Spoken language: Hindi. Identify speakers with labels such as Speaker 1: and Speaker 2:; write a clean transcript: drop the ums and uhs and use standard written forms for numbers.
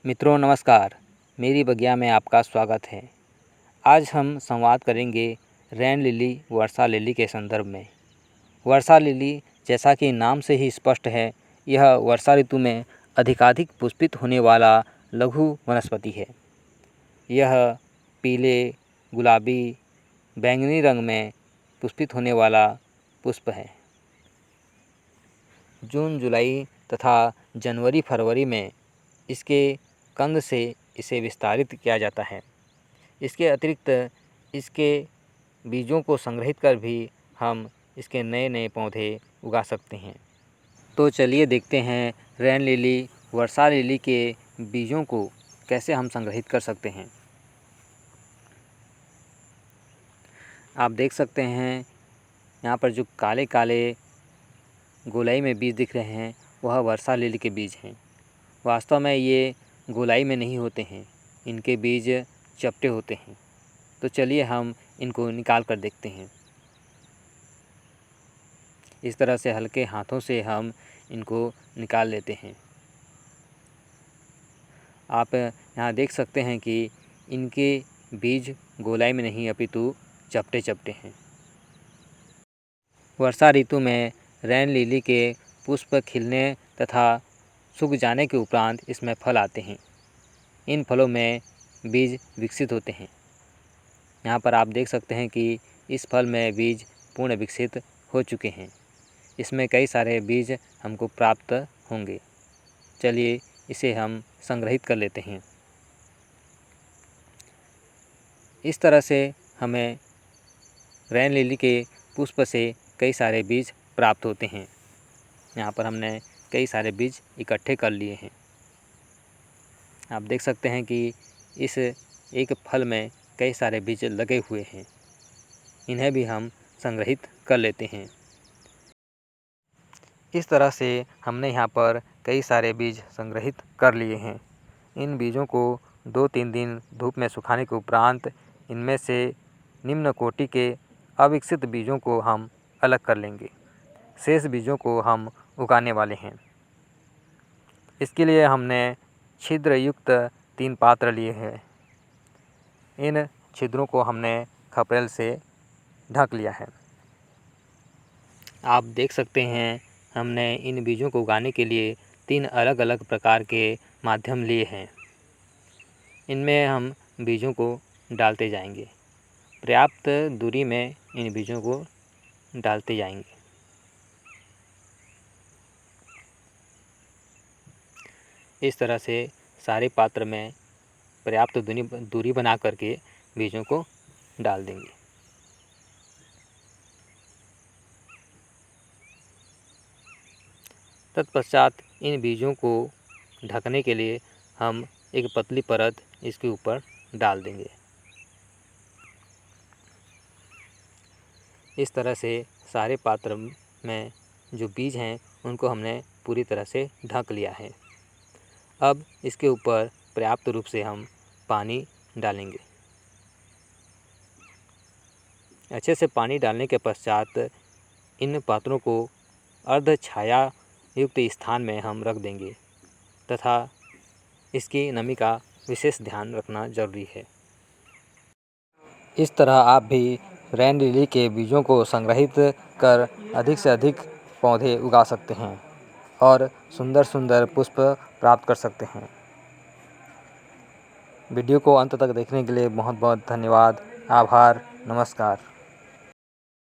Speaker 1: मित्रों नमस्कार, मेरी बगिया में आपका स्वागत है। आज हम संवाद करेंगे रेन लिली वर्षा लिली के संदर्भ में। वर्षा लिली जैसा कि नाम से ही स्पष्ट है, यह वर्षा ऋतु में अधिकाधिक पुष्पित होने वाला लघु वनस्पति है। यह पीले, गुलाबी, बैंगनी रंग में पुष्पित होने वाला पुष्प है। जून, जुलाई तथा जनवरी, फरवरी में इसके कंद से इसे विस्तारित किया जाता है। इसके अतिरिक्त इसके बीजों को संग्रहित कर भी हम इसके नए नए पौधे उगा सकते हैं। तो चलिए देखते हैं रेन लिली, वर्षा लिली के बीजों को कैसे हम संग्रहित कर सकते हैं। आप देख सकते हैं यहाँ पर जो काले काले गोलाई में बीज दिख रहे हैं, वह वर्षा लिली के बीज हैं। वास्तव में ये गोलाई में नहीं होते हैं, इनके बीज चपटे होते हैं। तो चलिए हम इनको निकाल कर देखते हैं। इस तरह से हल्के हाथों से हम इनको निकाल लेते हैं। आप यहाँ देख सकते हैं कि इनके बीज गोलाई में नहीं अपितु चपटे चपटे हैं। वर्षा ऋतु में रेन लिली के पुष्प खिलने तथा सूख जाने के उपरांत इसमें फल आते हैं। इन फलों में बीज विकसित होते हैं। यहाँ पर आप देख सकते हैं कि इस फल में बीज पूर्ण विकसित हो चुके हैं। इसमें कई सारे बीज हमको प्राप्त होंगे। चलिए इसे हम संग्रहित कर लेते हैं। इस तरह से हमें रेन लिली के पुष्प से कई सारे बीज प्राप्त होते हैं। यहाँ पर हमने कई सारे बीज इकट्ठे कर लिए हैं। आप देख सकते हैं कि इस एक फल में कई सारे बीज लगे हुए हैं। इन्हें भी हम संग्रहित कर लेते हैं। इस तरह से हमने यहाँ पर कई सारे बीज संग्रहित कर लिए हैं। इन बीजों को 2-3 दिन धूप में सुखाने के उपरांत इनमें से निम्न कोटि के अविकसित बीजों को हम अलग कर लेंगे। शेष बीजों को हम उगाने वाले हैं। इसके लिए हमने छिद्र युक्त 3 पात्र लिए हैं। इन छिद्रों को हमने खपरेल से ढक लिया है। आप देख सकते हैं हमने इन बीजों को उगाने के लिए 3 अलग अलग प्रकार के माध्यम लिए हैं। इनमें हम बीजों को डालते जाएंगे। पर्याप्त दूरी में इन बीजों को डालते जाएंगे। इस तरह से सारे पात्र में पर्याप्त दूरी बना करके बीजों को डाल देंगे। तत्पश्चात इन बीजों को ढकने के लिए हम एक पतली परत इसके ऊपर डाल देंगे। इस तरह से सारे पात्र में जो बीज हैं उनको हमने पूरी तरह से ढक लिया है। अब इसके ऊपर पर्याप्त रूप से हम पानी डालेंगे। अच्छे से पानी डालने के पश्चात इन पात्रों को अर्ध छाया युक्त स्थान में हम रख देंगे तथा इसकी नमी का विशेष ध्यान रखना जरूरी है। इस तरह आप भी रेन लिली के बीजों को संग्रहित कर अधिक से अधिक पौधे उगा सकते हैं और सुंदर सुंदर पुष्प प्राप्त कर सकते हैं। वीडियो को अंत तक देखने के लिए बहुत बहुत धन्यवाद। आभार। नमस्कार।